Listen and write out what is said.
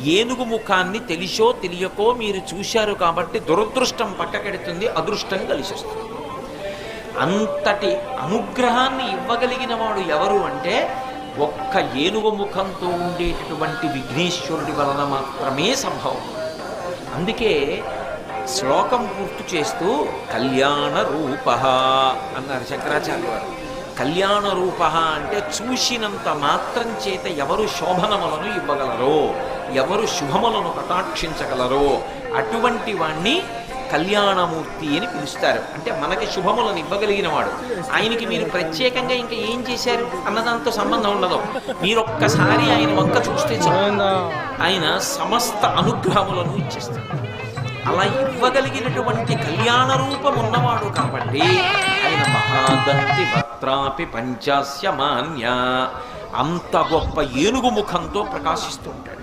ఏనుగు ముఖాన్ని తెలిసో తెలియకో మీరు చూశారు కాబట్టి దురదృష్టం పక్కకెడుతుంది, అదృష్టం కలిసి వస్తుంది. అంతటి అనుగ్రహాన్ని ఇవ్వగలిగిన వాడు ఎవరు అంటే ఒక్క ఏనుగు ముఖంతో ఉండేటటువంటి విఘ్నేశ్వరుడి వలన మాత్రమే సంభవం. అందుకే శ్లోకం పూర్తి చేస్తూ కళ్యాణ రూప అన్నారు శంకరాచార్య వారు. కళ్యాణ రూప అంటే చూసినంత మాత్రం చేత ఎవరు శోభనములను ఇవ్వగలరో, ఎవరు శుభములను కటాక్షించగలరో అటువంటి వాణ్ణి కళ్యాణమూర్తి అని పిలుస్తారు. అంటే మనకి శుభములను ఇవ్వగలిగిన వాడు. ఆయనకి మీరు ప్రత్యేకంగా ఇంకా ఏం చేశారు అన్నదాంతో సంబంధం ఉండదు. మీరొక్కసారి ఆయన వంక చూస్తే చాలు, ఆయన సమస్త అనుగ్రహములను ఇచ్చేస్తారు. అలా ఇవ్వగలిగినటువంటి కళ్యాణ రూపం ఉన్నవాడు కాబట్టి ఆయన మహాదంతి వక్త్రాపి పంచాస్య మాన్య, అంత గొప్ప ఏనుగు ముఖంతో ప్రకాశిస్తూ ఉంటాడు.